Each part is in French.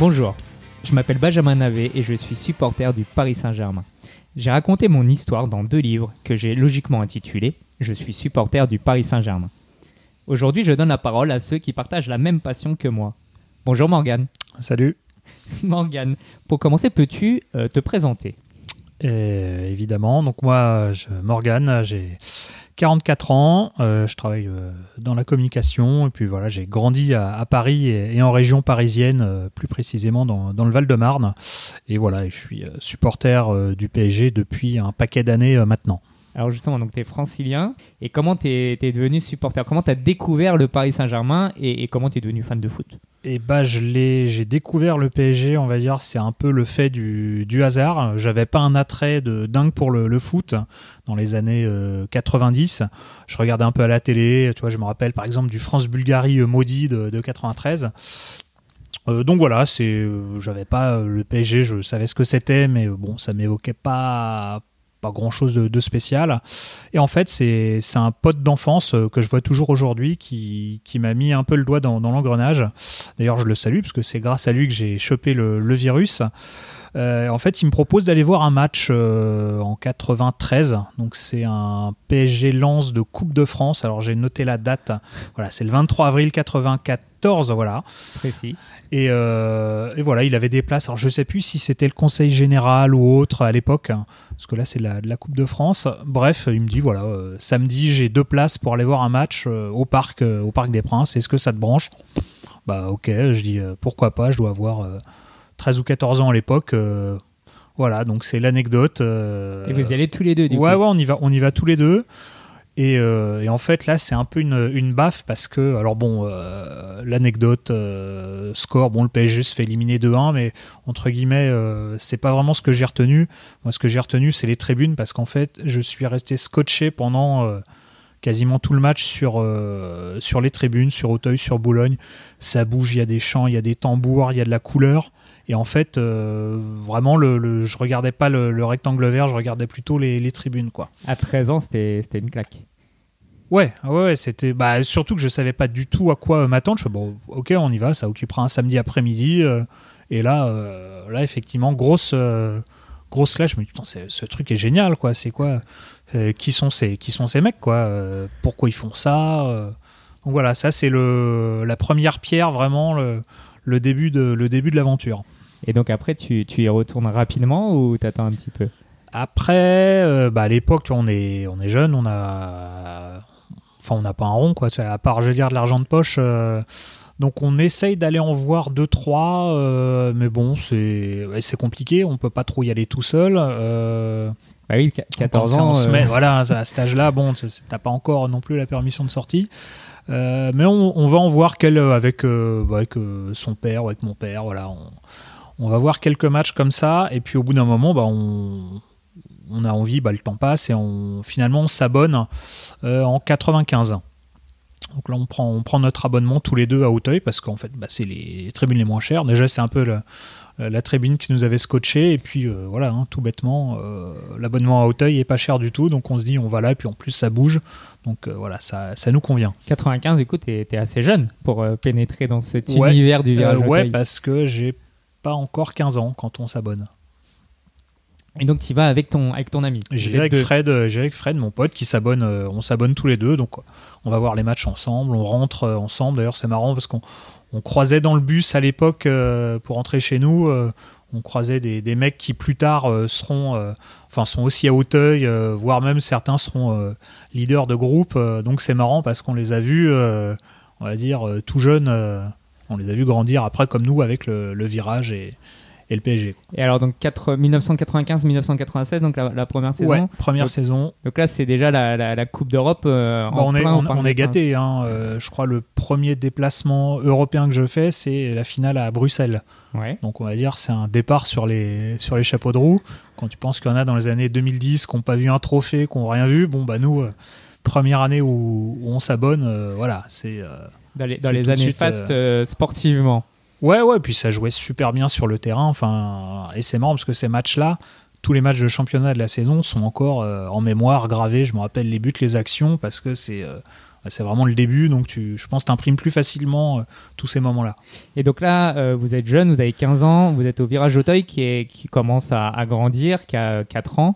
Bonjour, je m'appelle Benjamin Navet et je suis supporter du Paris Saint-Germain. J'ai raconté mon histoire dans 2 livres que j'ai logiquement intitulés « Je suis supporter du Paris Saint-Germain ». Aujourd'hui, je donne la parole à ceux qui partagent la même passion que moi. Bonjour Morgane. Salut. Morgane, pour commencer, peux-tu te présenter ? Évidemment, donc moi, Morgane, j'ai 44 ans, je travaille dans la communication et puis voilà, j'ai grandi à Paris et en région parisienne, plus précisément dans le Val-de-Marne. Et voilà, je suis supporter du PSG depuis un paquet d'années maintenant. Alors justement, donc tu es francilien, et comment tu es devenu supporter ? Comment tu as découvert le Paris Saint-Germain et comment tu es devenu fan de foot ? Et bah j'ai découvert le PSG, on va dire, c'est un peu le fait du hasard. J'avais pas un attrait de dingue pour le foot dans les années 90. Je regardais un peu à la télé, tu vois, je me rappelle par exemple du France-Bulgarie maudit de 93. Donc voilà, j'avais pas le PSG, je savais ce que c'était, mais bon, ça m'évoquait pas grand chose de spécial. Et en fait, c'est un pote d'enfance que je vois toujours aujourd'hui qui m'a mis un peu le doigt dans l'engrenage. D'ailleurs, je le salue parce que c'est grâce à lui que j'ai chopé le virus. En fait, il me propose d'aller voir un match en 93. Donc, c'est un PSG Lens de Coupe de France. Alors, j'ai noté la date. Voilà, c'est le 23 avril 94. Voilà. Précis. Et voilà, il avait des places. Alors, je ne sais plus si c'était le Conseil Général ou autre à l'époque, parce que là, c'est de la Coupe de France. Bref, il me dit, voilà, samedi, j'ai 2 places pour aller voir un match au Parc des Princes. Est-ce que ça te branche ? Bah, ok, je dis, pourquoi pas, je dois avoir 13 ou 14 ans à l'époque. Voilà, donc c'est l'anecdote. Et vous y allez tous les deux, du coup ? Ouais, on y va tous les deux. Et en fait, là, c'est un peu une baffe parce que, alors bon, l'anecdote, score, bon, le PSG se fait éliminer 2-1, mais entre guillemets, c'est pas vraiment ce que j'ai retenu. Moi, ce que j'ai retenu, c'est les tribunes parce qu'en fait, je suis resté scotché pendant quasiment tout le match sur les tribunes, sur Auteuil, sur Boulogne. Ça bouge, il y a des chants, il y a des tambours, il y a de la couleur. Et en fait, vraiment, je regardais pas le rectangle vert, je regardais plutôt les tribunes, quoi. À 13 ans, c'était une claque. Ouais, c'était surtout que je savais pas du tout à quoi m'attendre. Je suis bon, ok, on y va, ça occupera un samedi après-midi. Et là, effectivement, grosse clash. Je me dis, putain, ce truc est génial, quoi. C'est quoi qui sont ces mecs, quoi. Pourquoi ils font ça Donc voilà, ça c'est la première pierre, vraiment le début de l'aventure. Et donc après, tu y retournes rapidement ou t'attends un petit peu ? Après, à l'époque, on est jeune, on n'a pas un rond, quoi. À part, je veux dire, de l'argent de poche. Donc on essaye d'aller en voir 2-3, mais bon, c'est compliqué, on peut pas trop y aller tout seul. Bah oui, 14 ans. Voilà, à cet âge-là, bon, t'as pas encore non plus la permission de sortie. Mais on va en voir avec son père ou avec mon père, voilà. On va voir quelques matchs comme ça, et puis au bout d'un moment, on a envie, le temps passe, et finalement on s'abonne en 95. Donc là, on prend notre abonnement tous les deux à Auteuil, parce qu'en fait, c'est les tribunes les moins chères. Déjà, c'est un peu la tribune qui nous avait scotché, et puis voilà, tout bêtement, l'abonnement à Auteuil est pas cher du tout, donc on se dit, on va là, et puis en plus, ça bouge. Donc voilà, ça nous convient. 95, du coup, t'es assez jeune pour pénétrer dans cet univers du virage Auteuil. Ouais, parce que j'ai pas encore 15 ans quand on s'abonne. Et donc tu vas avec ton ami. J'ai avec Fred, mon pote, qui s'abonne. On s'abonne tous les deux, donc on va voir les matchs ensemble, on rentre ensemble. D'ailleurs, c'est marrant parce qu'on croisait dans le bus à l'époque pour rentrer chez nous. On croisait des mecs qui plus tard sont aussi à Auteuil, voire même certains seront leaders de groupe. Donc c'est marrant parce qu'on les a vus, on va dire, tout jeunes. On les a vus grandir après comme nous avec le virage et le PSG. Et alors donc 1995-1996, donc la première saison. Ouais, première saison. Donc là c'est déjà la Coupe d'Europe on est gâtés. Je crois le premier déplacement européen que je fais, c'est la finale à Bruxelles. Ouais. Donc on va dire c'est un départ sur les chapeaux de roue. Quand tu penses qu'il y en a dans les années 2010 qui n'ont pas vu un trophée, qui n'ont rien vu, nous, première année où on s'abonne, voilà, c'est... dans les années fastes sportivement. Ouais, puis ça jouait super bien sur le terrain. Et c'est marrant parce que ces matchs-là, tous les matchs de championnat de la saison sont encore en mémoire gravés. Je me rappelle les buts, les actions, parce que c'est c'est vraiment le début, donc je pense que tu imprimes plus facilement tous ces moments-là. Et donc là, vous êtes jeune, vous avez 15 ans, vous êtes au Virage Auteuil qui commence à grandir, qui a 4 ans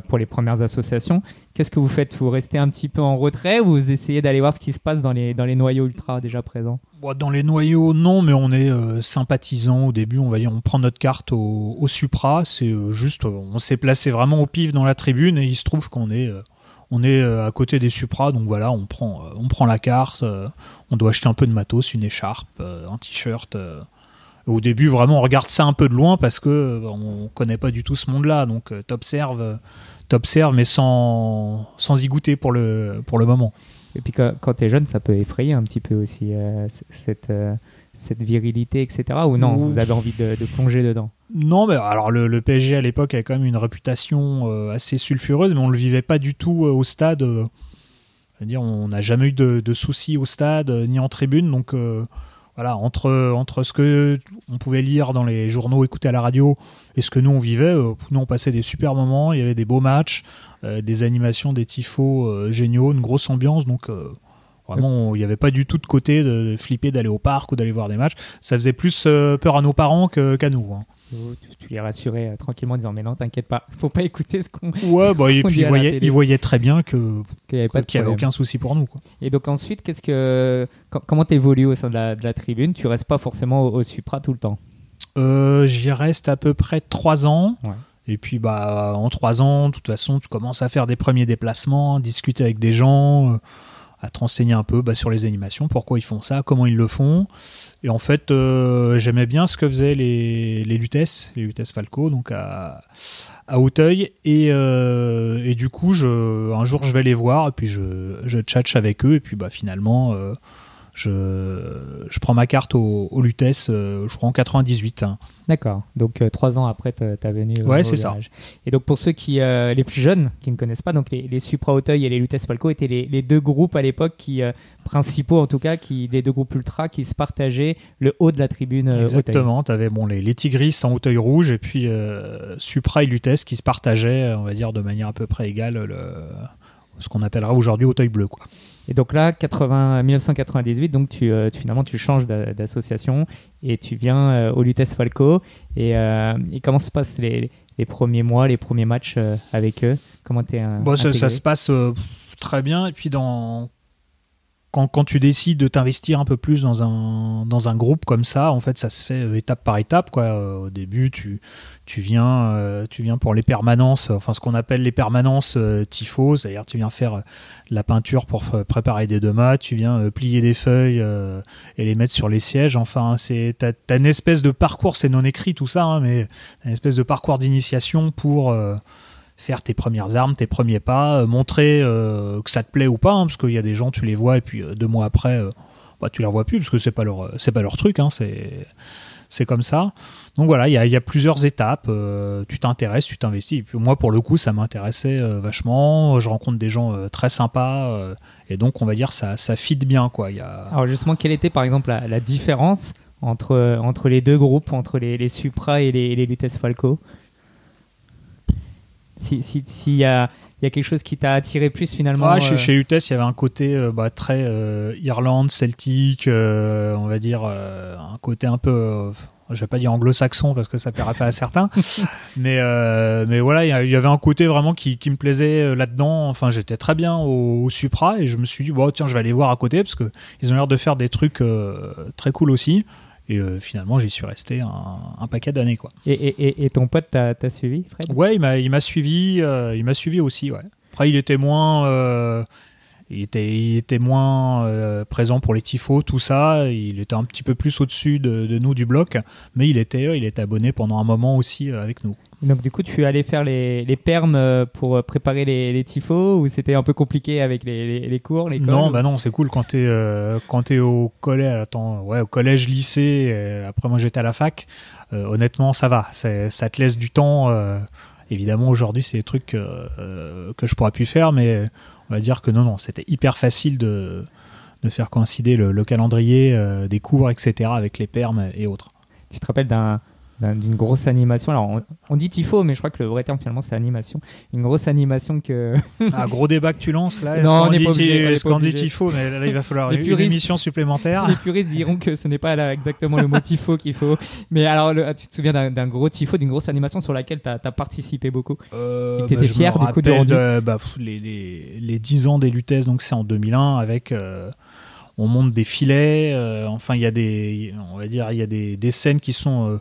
pour les premières associations. Qu'est-ce que vous faites? Vous restez un petit peu en retrait ou vous essayez d'aller voir ce qui se passe dans les noyaux ultra déjà présents? Bon, dans les noyaux, non, mais on est sympathisants au début. On va dire, on prend notre carte au Supra. C'est juste, on s'est placé vraiment au pif dans la tribune et il se trouve qu'on est à côté des Supra. Donc voilà, on prend la carte. On doit acheter un peu de matos, une écharpe, un t-shirt. Au début, vraiment, on regarde ça un peu de loin parce que on connaît pas du tout ce monde-là. Donc t'observes, mais sans y goûter pour le moment. Et puis quand tu es jeune, ça peut effrayer un petit peu aussi cette virilité, etc. Ou non, vous avez envie de plonger dedans? Non, mais alors le PSG à l'époque avait quand même une réputation assez sulfureuse, mais on le vivait pas du tout au stade. C'est-à-dire, on n'a jamais eu de soucis au stade ni en tribune, donc voilà, entre ce que on pouvait lire dans les journaux, écouter à la radio, et ce que nous on vivait, nous on passait des super moments, il y avait des beaux matchs, des animations, des tifos géniaux, une grosse ambiance, donc vraiment il n'y avait pas du tout de côté de flipper d'aller au parc ou d'aller voir des matchs. Ça faisait plus peur à nos parents qu'à nous. Hein. Tu les rassurais tranquillement en disant mais non, t'inquiète pas, faut pas écouter ce qu'on. Ouais, bah, et puis ils voyaient très bien qu'il n'y avait aucun souci pour nous. Quoi. Et donc ensuite, comment t'évolues au sein de la tribune? Tu restes pas forcément au Supra tout le temps? J'y reste à peu près 3 ans. Ouais. Et puis bah, en 3 ans, de toute façon, tu commences à faire des premiers déplacements, discuter avec des gens, à te renseigner un peu sur les animations, pourquoi ils font ça, comment ils le font. Et en fait, j'aimais bien ce que faisaient les Lutèce Falco, donc à Auteuil. Et du coup, un jour, je vais les voir, et puis je tchatche avec eux, et puis bah, finalement, je prends ma carte au Lutèce, je crois en 98. Hein. D'accord. Donc 3 ans après ta venue ouais, au c'est Virage. Ça. Et donc pour ceux les plus jeunes qui ne connaissent pas, donc les Supra Auteuil et les Lutèce Falco étaient les deux groupes à l'époque principaux en tout cas, des deux groupes ultra qui se partageaient le haut de la tribune Auteuil. Exactement. Tu avais les Tigris en Auteuil rouge et puis Supra et Lutèce qui se partageaient, on va dire, de manière à peu près égale ce qu'on appellera aujourd'hui Auteuil bleu, quoi. Et donc là, 1998, donc finalement tu changes d'association et tu viens au Lutèce Falco. Et comment se passent les premiers mois, les premiers matchs avec eux? Comment t'es ça se passe très bien. Et puis quand tu décides de t'investir un peu plus dans un groupe comme ça, en fait, ça se fait étape par étape, quoi. Au début, tu viens pour les permanences, enfin ce qu'on appelle les permanences tifo, c'est-à-dire tu viens faire la peinture pour préparer des domates, tu viens plier des feuilles et les mettre sur les sièges. Enfin, t'as une espèce de parcours, c'est non écrit tout ça, hein, mais une espèce de parcours d'initiation pour faire tes premières armes, tes premiers pas, montrer que ça te plaît ou pas, hein, parce qu'il y a des gens, tu les vois et puis 2 mois après, tu les revois plus parce que c'est pas leur truc, hein, c'est comme ça. Donc voilà, il y a plusieurs étapes. Tu t'intéresses, tu t'investis. Et puis moi, pour le coup, ça m'intéressait vachement. Je rencontre des gens très sympas et donc on va dire ça fit bien, quoi. Alors justement, quelle était par exemple la différence entre les deux groupes, entre les Supra et les Lutèce Falco? S'il y a quelque chose qui t'a attiré plus finalement. Chez Lutèce, il y avait un côté très Irlande, celtique, on va dire un côté un peu, je vais pas dire anglo-saxon parce que ça plaira pas à certains, mais voilà, il y avait un côté vraiment qui me plaisait là-dedans. Enfin, j'étais très bien au Supra et je me suis dit tiens, je vais aller voir à côté parce que ils ont l'air de faire des trucs très cool aussi. Et finalement, j'y suis resté un paquet d'années, quoi. Et ton pote t'a suivi, Fred? Ouais, il m'a suivi aussi, ouais. Après, il était moins présent pour les tifos, tout ça. Il était un petit peu plus au-dessus de nous du bloc, mais il était abonné pendant un moment aussi avec nous. Donc du coup, tu es allé faire les perms pour préparer les tifos, ou c'était un peu compliqué avec les cours, l'école? Non, c'est cool quand t'es au collège, au collège, lycée. Après, moi, j'étais à la fac. Honnêtement, ça va. Ça te laisse du temps. Évidemment, aujourd'hui, c'est des trucs que je pourrais plus faire, mais on va dire que non, c'était hyper facile de faire coïncider le calendrier des cours, etc., avec les perms et autres. Tu te rappelles d'un d'une grosse animation. Alors, on dit tifo, mais je crois que le vrai terme, finalement, c'est animation. Une grosse animation que... Un gros débat que tu lances, là. Non, on n'est pas obligé. Est-ce qu'on dit tifo, mais là, il va falloir une émission supplémentaire. Les puristes diront que ce n'est pas là exactement le mot tifo qu'il faut. Mais alors, tu te souviens d'un gros tifo, d'une grosse animation sur laquelle tu as participé beaucoup et tu étais fier du coup de rendu les 10 ans des Lutèces, donc c'est en 2001, avec... on monte des filets, enfin il y a des scènes qui sont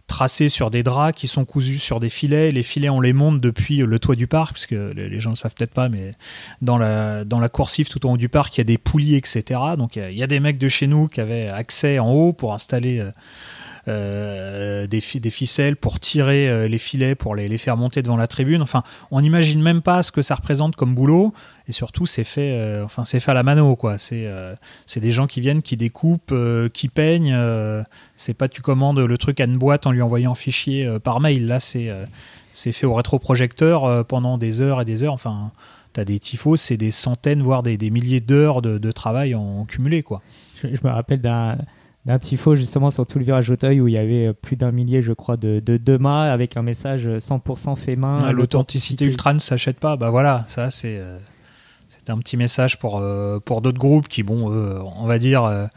tracées sur des draps, qui sont cousus sur des filets. Les filets on les monte depuis le toit du parc, parce que les gens ne le savent peut-être pas, mais dans la coursive tout en haut du parc il y a des poulies, etc. Donc il y a des mecs de chez nous qui avaient accès en haut pour installer des ficelles pour tirer les filets, pour les faire monter devant la tribune. Enfin, on n'imagine même pas ce que ça représente comme boulot, et surtout c'est fait à la mano, quoi. C'est des gens qui viennent, qui découpent, qui peignent. C'est pas tu commandes le truc à une boîte en lui envoyant un fichier par mail. Là c'est fait au rétroprojecteur pendant des heures et des heures. Enfin, t'as des tifos, c'est des centaines voire des milliers d'heures de travail en cumulé, quoi. Je me rappelle d'un tifo justement sur tout le virage Auteuil où il y avait plus d'un millier, je crois, de mâts avec un message 100% fait main. L'authenticité ultra ne s'achète pas. Bah voilà, ça c'était un petit message pour d'autres groupes qui, on va dire,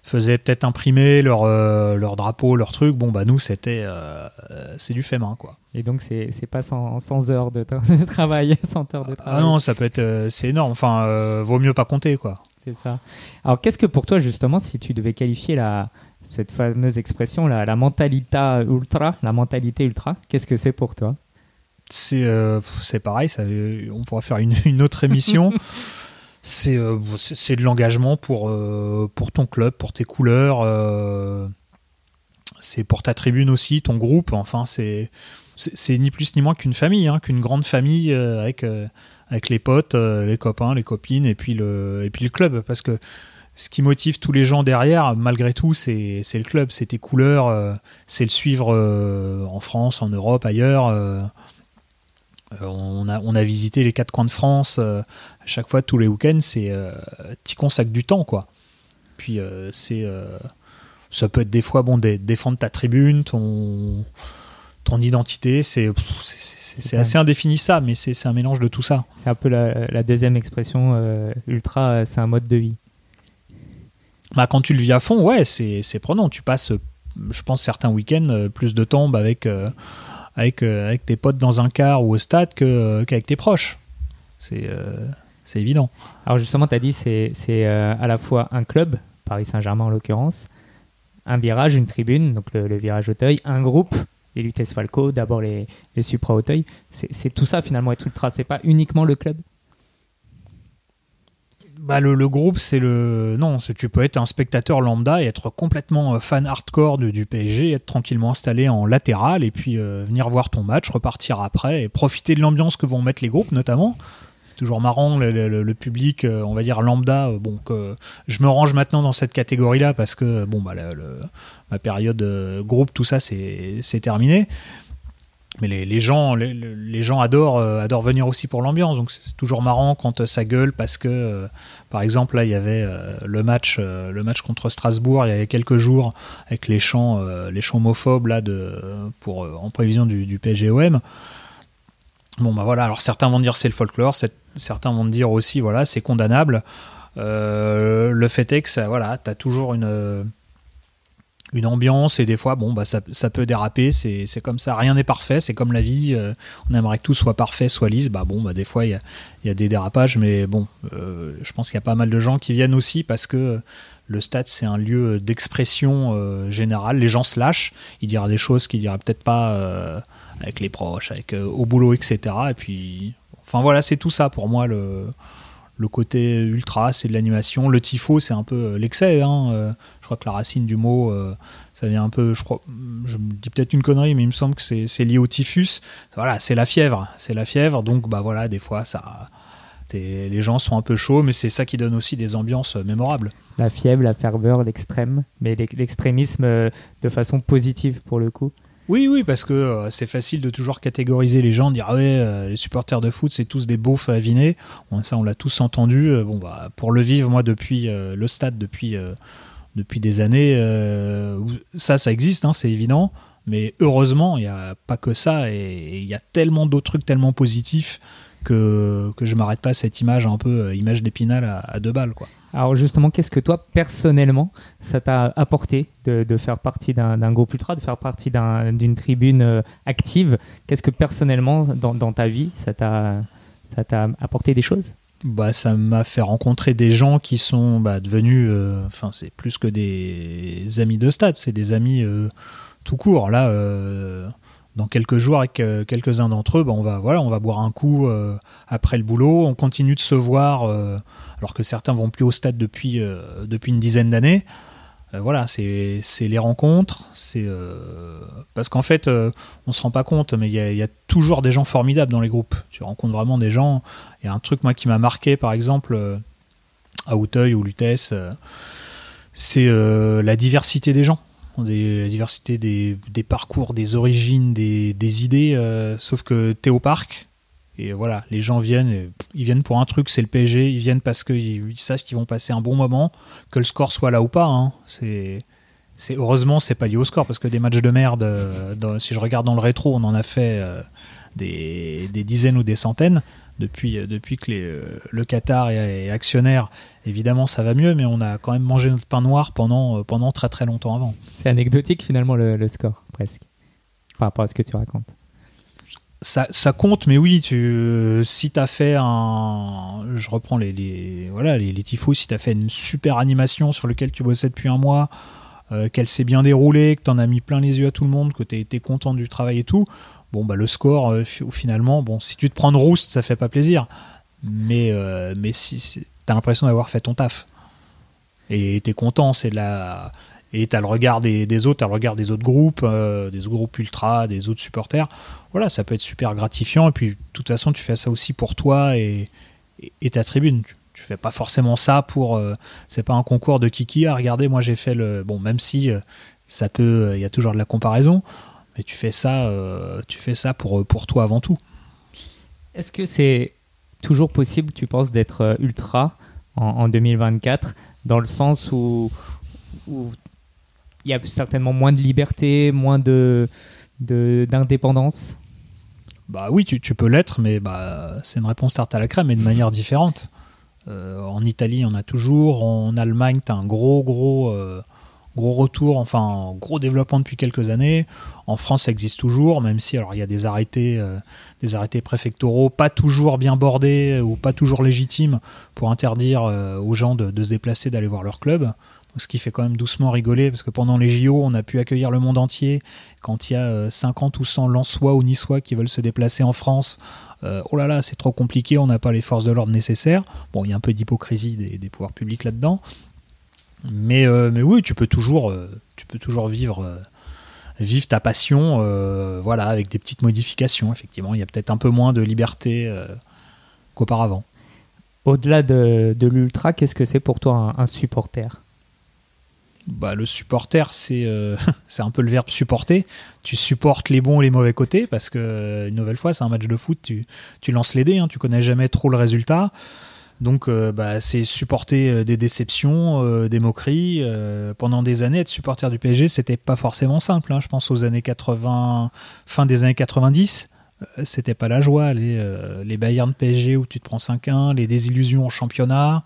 faisaient peut-être imprimer leur drapeau, leur truc. Bon, bah nous, c'est du fait main, quoi. Et donc, c'est pas 100 heures de travail, 100 heures de travail. Ah non, ça peut être... c'est énorme. Enfin, vaut mieux pas compter, quoi. C'est ça. Alors, qu'est-ce que pour toi, justement, si tu devais qualifier cette fameuse expression, la mentalité ultra, qu'est-ce que c'est pour toi ? C'est pareil, on pourra faire une autre émission. C'est de l'engagement pour ton club, pour tes couleurs. C'est pour ta tribune aussi, ton groupe. Enfin, c'est ni plus ni moins qu'une famille, qu'une grande famille avec les potes, les copains, les copines, et puis le club. Parce que ce qui motive tous les gens derrière, malgré tout, c'est le club, c'est tes couleurs, c'est le suivre en France, en Europe, ailleurs. On a visité les 4 coins de France. À chaque fois, tous les week-ends, t'y consacres du temps, quoi. Puis ça peut être des fois défendre ta tribune, ton identité. C'est assez indéfinissable, mais c'est un mélange de tout ça. C'est un peu la deuxième expression, ultra, c'est un mode de vie. Bah, quand tu le vis à fond, ouais, c'est prenant. Tu passes, je pense, certains week-ends plus de temps avec tes potes dans un car ou au stade qu'avec tes proches. C'est évident. Alors justement, tu as dit c'est à la fois un club, Paris Saint-Germain en l'occurrence, un virage, une tribune, donc le virage Auteuil, un groupe, les Lutèces Falco, d'abord les Supra Auteuil. C'est tout ça finalement, être ultra, c'est pas uniquement le club. Bah le groupe, tu peux être un spectateur lambda et être complètement fan hardcore du PSG, être tranquillement installé en latéral et puis venir voir ton match, repartir après et profiter de l'ambiance que vont mettre les groupes notamment. C'est toujours marrant, le public, on va dire lambda. Que je me range maintenant dans cette catégorie-là parce que ma période groupe, tout ça, c'est terminé. Mais les gens adorent venir aussi pour l'ambiance, donc c'est toujours marrant quand ça gueule parce que par exemple là il y avait le match contre Strasbourg il y avait quelques jours avec les chants homophobes là en prévision du PSG-OM. Bon bah voilà, alors certains vont dire c'est le folklore, certains vont dire aussi voilà c'est condamnable. Le fait est que ça, voilà, t'as toujours une ambiance et des fois ça peut déraper, c'est comme ça, rien n'est parfait, c'est comme la vie, on aimerait que tout soit parfait, soit lisse, des fois il y a des dérapages, mais je pense qu'il y a pas mal de gens qui viennent aussi parce que le stade c'est un lieu d'expression générale, les gens se lâchent, ils diraient des choses qu'ils diraient peut-être pas avec les proches, au boulot, etc. Et puis enfin voilà, c'est tout ça pour moi le côté ultra, c'est de l'animation. Le tifo, c'est un peu l'excès. Je crois que la racine du mot, ça vient un peu. Je me dis peut-être une connerie, mais il me semble que c'est lié au typhus. Voilà, c'est la fièvre. C'est la fièvre. Donc, voilà, des fois, les gens sont un peu chauds, mais c'est ça qui donne aussi des ambiances mémorables. La fièvre, la ferveur, l'extrême, mais l'extrémisme de façon positive pour le coup. Oui, parce que c'est facile de toujours catégoriser les gens, dire les supporters de foot, c'est tous des beaufs avinés. Ça, on l'a tous entendu. Pour le vivre, moi, depuis le stade, depuis des années, ça existe, c'est évident. Mais heureusement, il n'y a pas que ça, et il y a tellement d'autres trucs tellement positifs que je m'arrête pas à cette image un peu image d'Épinal à 2 balles, quoi. Alors justement, qu'est-ce que toi, personnellement, ça t'a apporté de faire partie d'un groupe ultra, de faire partie d'une tribune active? Qu'est-ce que personnellement, dans ta vie, ça t'a apporté des choses? Bah, ça m'a fait rencontrer des gens qui sont devenus, c'est plus que des amis de stade, c'est des amis tout court. Là, dans quelques jours, avec quelques-uns d'entre eux, on va boire un coup après le boulot. On continue de se voir, alors que certains vont plus au stade depuis une dizaine d'années. Voilà, c'est les rencontres. Parce qu'en fait, on se rend pas compte, mais il y a toujours des gens formidables dans les groupes. Tu rencontres vraiment des gens. Il y a un truc, moi, qui m'a marqué, par exemple, à Auteuil ou Lutèce, c'est la diversité des gens. La diversité des parcours, des origines, des idées, sauf que t'es au parc et voilà, les gens viennent, ils viennent pour un truc, c'est le PSG, ils viennent parce qu'ils savent qu'ils vont passer un bon moment, que le score soit là ou pas, hein. Heureusement, c'est pas lié au score, parce que des matchs de merde, si je regarde dans le rétro, on en a fait des dizaines ou des centaines. Depuis que le Qatar est actionnaire, évidemment ça va mieux, mais on a quand même mangé notre pain noir pendant très très longtemps avant. C'est anecdotique finalement le score, presque, par rapport à ce que tu racontes. Ça compte, mais oui, si t'as fait je reprends les tifos, si t'as fait une super animation sur laquelle tu bossais depuis un mois, qu'elle s'est bien déroulée, que t'en as mis plein les yeux à tout le monde, que t'es été content du travail et tout, le score, finalement, si tu te prends de rouste, ça fait pas plaisir. Mais si t'as l'impression d'avoir fait ton taf. Et t'es content, et t'as le regard des autres, t'as le regard des autres groupes ultra, des autres supporters. Voilà, ça peut être super gratifiant. Et puis, de toute façon, tu fais ça aussi pour toi et ta tribune. Tu fais pas forcément ça c'est pas un concours de kiki. Ah, regardez, moi j'ai fait même si il y a toujours de la comparaison. Mais tu fais ça pour toi avant tout. Est-ce que c'est toujours possible, tu penses, d'être ultra en 2024, dans le sens où il y a certainement moins de liberté, moins d'indépendance? Bah oui, tu peux l'être, mais c'est une réponse tarte à la crème, mais de manière différente. En Italie, on a toujours. En Allemagne, tu as un gros retour, un gros développement depuis quelques années. En France, ça existe toujours, même si il y a des arrêtés préfectoraux pas toujours bien bordés ou pas toujours légitimes pour interdire aux gens de se déplacer, d'aller voir leur club. Donc, ce qui fait quand même doucement rigoler, parce que pendant les JO, on a pu accueillir le monde entier. Quand il y a 50 ou 100 Lensois ou Niçois qui veulent se déplacer en France, oh là là, c'est trop compliqué, on n'a pas les forces de l'ordre nécessaires. Bon, il y a un peu d'hypocrisie des pouvoirs publics là-dedans. Mais oui, tu peux toujours vivre ta passion, avec des petites modifications. Effectivement, il y a peut-être un peu moins de liberté qu'auparavant. Au-delà de l'ultra, qu'est-ce que c'est pour toi un supporter? Le supporter, c'est un peu le verbe supporter. Tu supportes les bons et les mauvais côtés, parce que, une nouvelle fois, c'est un match de foot, tu lances les dés, hein, tu connais jamais trop le résultat. Donc, c'est supporter des déceptions, des moqueries. Pendant des années, être supporter du PSG, c'était pas forcément simple, hein. Je pense aux années 80, fin des années 90, c'était pas la joie. Les Bayern PSG où tu te prends 5-1, les désillusions en championnat,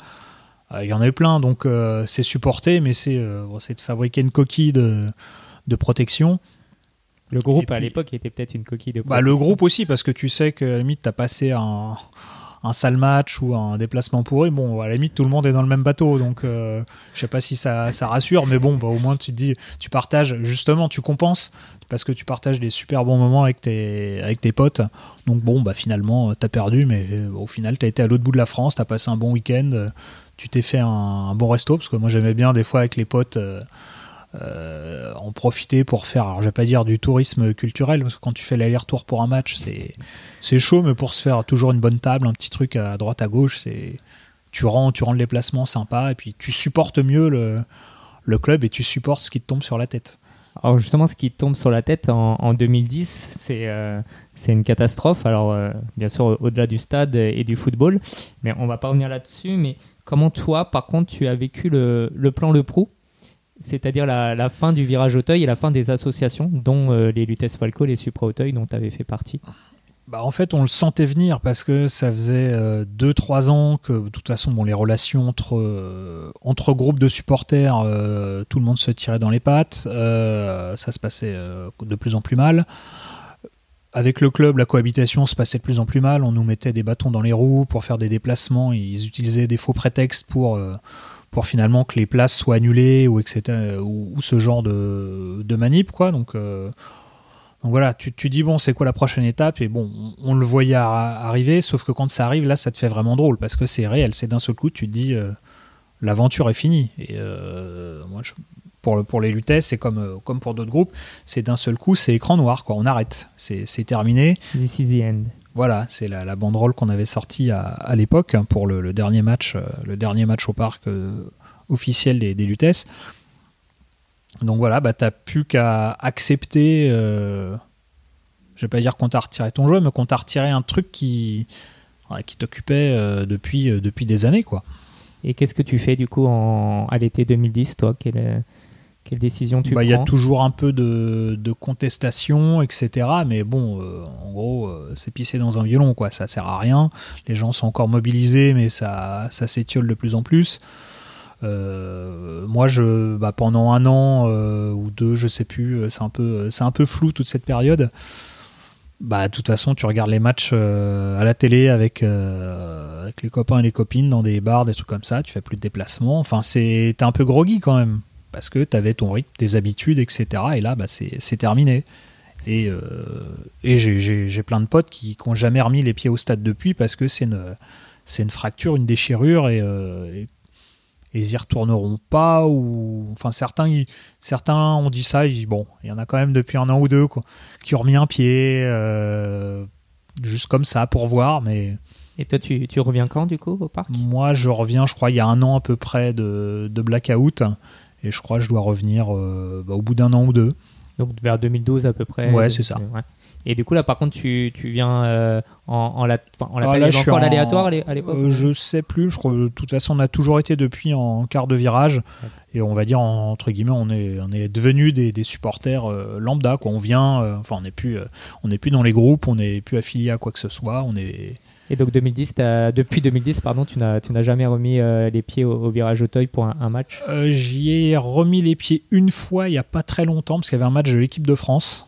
il y en avait plein. Donc, c'est supporter, mais c'est de fabriquer une coquille de protection. Le groupe, à l'époque, était peut-être une coquille de protection. Le groupe aussi, parce que tu sais que, à la limite, t'as passé un sale match ou un déplacement pourri, à la limite tout le monde est dans le même bateau, donc je sais pas si ça rassure, mais au moins tu te dis, tu partages, justement tu compenses, parce que tu partages des super bons moments avec tes potes. Donc finalement t'as perdu, mais au final t'as été à l'autre bout de la France, t'as passé un bon week-end, tu t'es fait un bon resto, parce que moi j'aimais bien des fois avec les potes en profiter pour faire, alors je vais pas dire du tourisme culturel, parce que quand tu fais l'aller-retour pour un match, c'est chaud, mais pour se faire toujours une bonne table, un petit truc à droite à gauche, tu rends le déplacement sympa, et puis tu supportes mieux le club, et tu supportes ce qui te tombe sur la tête. Alors justement, ce qui te tombe sur la tête en 2010, c'est une catastrophe. Alors bien sûr, au-delà du stade et du football, mais on va pas revenir là-dessus. Mais comment toi, par contre, tu as vécu le plan Le Prou? C'est-à-dire la fin du virage Auteuil et la fin des associations, dont les Lutèce Falco, les Supra Auteuil, dont tu avais fait partie. Bah, en fait, on le sentait venir parce que ça faisait 2-3 ans que, de toute façon, les relations entre groupes de supporters, tout le monde se tirait dans les pattes. Ça se passait de plus en plus mal. Avec le club, la cohabitation se passait de plus en plus mal. On nous mettait des bâtons dans les roues pour faire des déplacements. Ils utilisaient des faux prétextes pour finalement que les places soient annulées ou, etc., ou ce genre de manip, quoi. Donc voilà, tu dis bon, c'est quoi la prochaine étape? Et bon, on le voyait arriver, sauf que quand ça arrive, là, ça te fait vraiment drôle parce que c'est réel, c'est d'un seul coup, tu te dis l'aventure est finie. Et moi, pour les Lutèce, c'est comme pour d'autres groupes, c'est d'un seul coup, c'est écran noir, quoi. On arrête, c'est terminé. This is the end. Voilà, c'est la banderole qu'on avait sortie à l'époque pour le dernier match au parc officiel des Lutèce. Donc voilà, bah t'as plus qu'à accepter, je vais pas dire qu'on t'a retiré ton jeu, mais qu'on t'a retiré un truc qui t'occupait depuis des années, quoi. Et qu'est-ce que tu fais du coup à l'été 2010, toi? Quelle décision tu prends? Il y a toujours un peu de contestation, etc. Mais bon, en gros, c'est pisser dans un violon, quoi. Ça sert à rien. Les gens sont encore mobilisés, mais ça s'étiole de plus en plus. Moi, pendant 1 an ou 2, je sais plus, c'est un peu flou toute cette période. De toute façon, tu regardes les matchs à la télé avec les copains et les copines dans des bars, des trucs comme ça. Tu fais plus de déplacements. Enfin, t'es un peu groggy quand même parce que t'avais ton rythme, tes habitudes, etc. Et là, c'est terminé. Et j'ai plein de potes qui n'ont jamais remis les pieds au stade depuis parce que c'est une fracture, une déchirure et ils y retourneront pas, ou enfin certains ont dit ça, il y en a quand même depuis 1 an ou 2, quoi, qui ont remis un pied juste comme ça pour voir. Mais et toi tu reviens quand du coup au parc? Moi je reviens, je crois, il y a 1 an à peu près de blackout, et je crois que je dois revenir au bout d'1 an ou 2, donc vers 2012 à peu près. Ouais, c'est ça. Ouais. Et du coup, là, par contre, tu viens on l'appelle encore l'aléatoire à l'époque? Je sais plus. Je crois de toute façon, on a toujours été depuis en quart de virage. Ouais. Et on va dire, entre guillemets, on est devenus des supporters lambda, quoi. On vient, on n'est plus dans les groupes, on n'est plus affilié à quoi que ce soit. Et donc, depuis 2010, tu n'as jamais remis les pieds au virage Auteuil pour un match? J'y ai remis les pieds une fois, il n'y a pas très longtemps, parce qu'il y avait un match de l'équipe de France.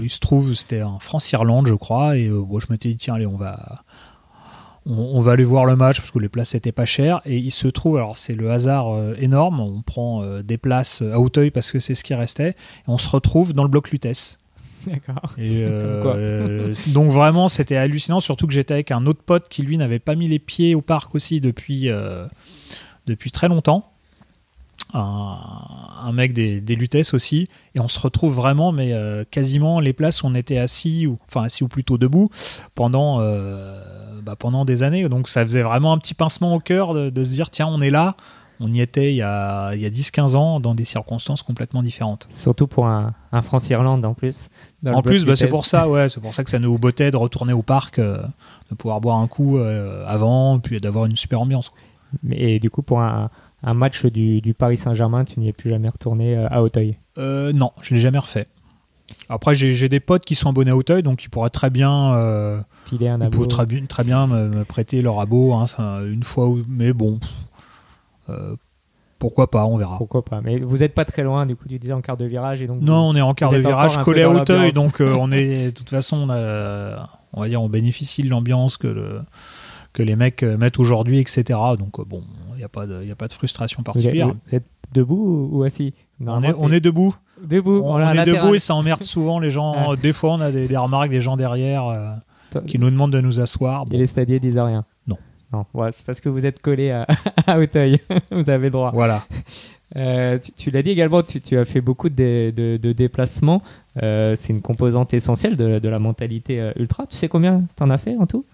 Il se trouve, c'était en France-Irlande, je crois, et je m'étais dit, tiens, allez, on va aller voir le match parce que les places n'étaient pas chères. Et il se trouve, alors c'est le hasard énorme, on prend des places à Auteuil parce que c'est ce qui restait, et on se retrouve dans le bloc Lutèce. D'accord. Et donc vraiment, c'était hallucinant, surtout que j'étais avec un autre pote qui lui n'avait pas mis les pieds au parc aussi depuis très longtemps. Un mec des Lutèce aussi, et on se retrouve vraiment, mais quasiment les places où on était assis ou plutôt debout pendant des années. Donc ça faisait vraiment un petit pincement au cœur de se dire, tiens, on est là, on y était il y a 10-15 ans dans des circonstances complètement différentes. Surtout pour un France-Irlande en plus. En plus, c'est pour ça que ça nous bottait de retourner au parc, de pouvoir boire un coup avant, puis d'avoir une super ambiance. Et du coup, pour un match du Paris Saint-Germain, tu n'y es plus jamais retourné à Auteuil? Non, je ne l'ai jamais refait. Après, j'ai des potes qui sont abonnés à Auteuil, donc ils pourraient très bien filer un abo. Ils pourraient très bien me prêter leur abo, une fois, mais bon, pourquoi pas, on verra. Pourquoi pas, mais vous n'êtes pas très loin, du coup, tu disais en quart de virage. Et donc non, on est en quart de virage, collé à Auteuil, donc on est, de toute façon, on va dire, on bénéficie de l'ambiance que les mecs mettent aujourd'hui, etc. Donc bon, il n'y a pas de frustration particulière. Vous êtes debout ou assis? On est debout. On est debout, et ça emmerde souvent les gens. Des fois, on a des remarques des gens derrière qui nous demandent de nous asseoir. Et les stadiers disent rien? Non, ouais, c'est parce que vous êtes collé à Auteuil. Vous avez le droit. Voilà. Tu l'as dit également, tu as fait beaucoup de déplacements. C'est une composante essentielle de la mentalité ultra. Tu sais combien t'en as fait en tout?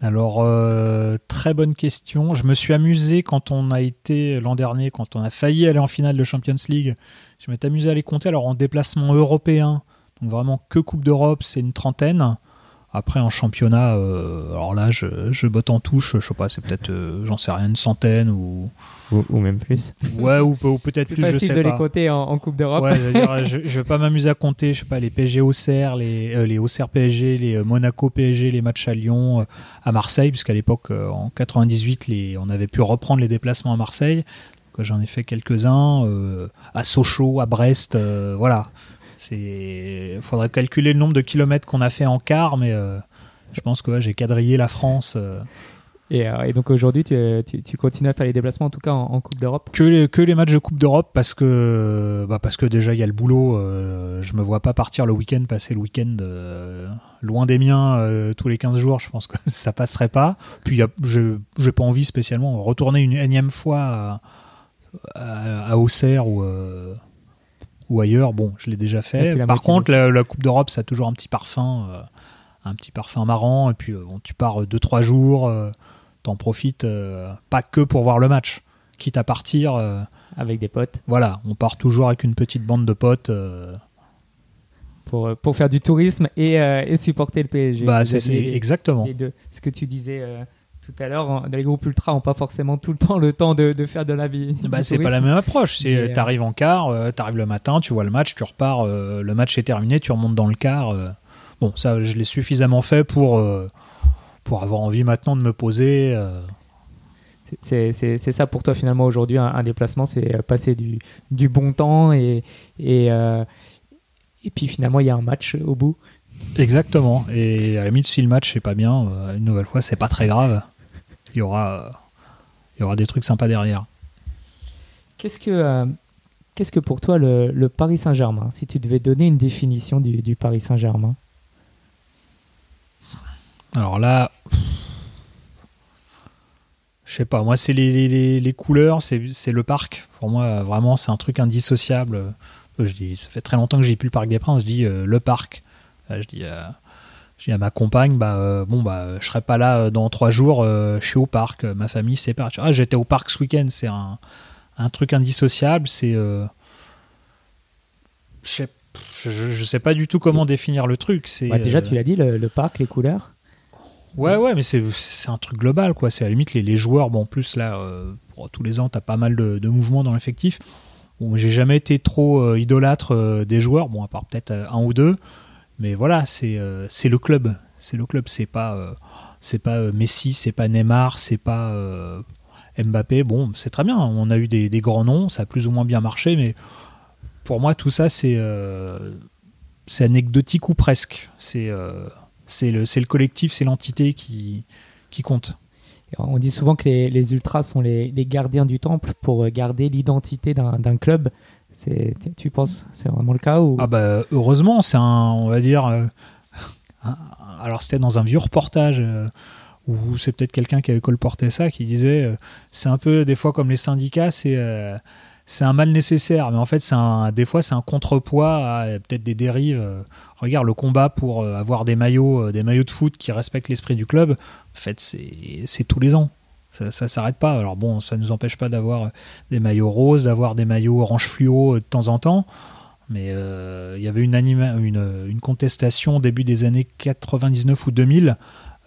Alors, très bonne question. Je me suis amusé quand on a été l'an dernier, quand on a failli aller en finale de Champions League. Je m'étais amusé à les compter. Alors, en déplacement européen, donc vraiment que Coupe d'Europe, c'est une 30aine. Après, en championnat, alors là, je botte en touche, je sais pas, c'est peut-être, j'en sais rien, une centaine ou même plus. Ouais, ou peut-être plus, je sais pas. Plus facile de les compter en Coupe d'Europe. Ouais, je vais pas m'amuser à compter, je sais pas, les PSG Auxerre, les Auxerre PSG, les Monaco PSG, les matchs à Lyon, à Marseille, puisqu'à l'époque, en 98, on avait pu reprendre les déplacements à Marseille. Donc, j'en ai fait quelques-uns, à Sochaux, à Brest, voilà. Faudrait calculer le nombre de kilomètres qu'on a fait en quart, mais je pense que j'ai quadrillé la France. Et donc aujourd'hui, tu continues à faire les déplacements, en tout cas en Coupe d'Europe? Que les matchs de Coupe d'Europe, parce que déjà il y a le boulot. Je me vois pas partir le week-end, passer le week-end loin des miens tous les 15 jours. Je pense que ça passerait pas. Puis j'ai pas envie spécialement de retourner une énième fois à Auxerre ou ailleurs. Bon, je l'ai déjà fait. Par contre, la Coupe d'Europe, ça a toujours un petit parfum marrant. Et puis tu pars 2-3 jours. T'en profites pas que pour voir le match, quitte à partir avec des potes. Voilà, on part toujours avec une petite bande de potes pour faire du tourisme et supporter le PSG. C'est exactement. Les deux. Ce que tu disais tout à l'heure, les groupes ultras n'ont pas forcément tout le temps de faire de la vie. C'est pas la même approche. T'arrives en quart, t'arrives le matin, tu vois le match, tu repars, le match est terminé, tu remontes dans le quart. Bon, ça, je l'ai suffisamment fait pour avoir envie maintenant de me poser. C'est ça pour toi finalement aujourd'hui, un déplacement, c'est passer du bon temps et puis finalement il y a un match au bout. Exactement, et à la limite si le match c'est pas bien, une nouvelle fois c'est pas très grave, il y aura des trucs sympas derrière. Qu'est-ce que pour toi le Paris Saint-Germain, si tu devais donner une définition du Paris Saint-Germain? Alors là, je sais pas, moi c'est les couleurs, c'est le parc. Pour moi, vraiment, c'est un truc indissociable. Ça fait très longtemps que j'ai plus le Parc des Princes, je dis le parc. Je dis à ma compagne, je serai pas là dans 3 jours, je suis au parc, ma famille c'est pas. J'étais au parc ce week-end, c'est un truc indissociable, c'est. Je sais pas du tout comment définir le truc. Déjà, tu l'as dit, le parc, les couleurs. Ouais, mais c'est un truc global, quoi. C'est à la limite les joueurs. Bon, en plus, là, tous les ans, t'as pas mal de mouvements dans l'effectif. Bon, j'ai jamais été trop idolâtre des joueurs, bon, à part peut-être un ou deux. Mais voilà, c'est le club. C'est le club. C'est pas Messi, c'est pas Neymar, c'est pas Mbappé. Bon, c'est très bien. On a eu des grands noms, ça a plus ou moins bien marché, mais pour moi, tout ça, c'est anecdotique ou presque. C'est le collectif, c'est l'entité qui compte. On dit souvent que les ultras sont les gardiens du temple pour garder l'identité d'un club. Tu penses c'est vraiment le cas ou... Heureusement, c'est on va dire... alors c'était dans un vieux reportage où c'est peut-être quelqu'un qui avait colporté ça, qui disait c'est un peu des fois comme les syndicats, c'est un mal nécessaire, mais en fait des fois c'est un contrepoids à peut-être des dérives. Regarde le combat pour avoir des maillots de foot qui respectent l'esprit du club. En fait c'est tous les ans, ça s'arrête pas. Alors bon, ça nous empêche pas d'avoir des maillots roses, d'avoir des maillots orange fluo de temps en temps, mais il y avait une contestation au début des années 99 ou 2000.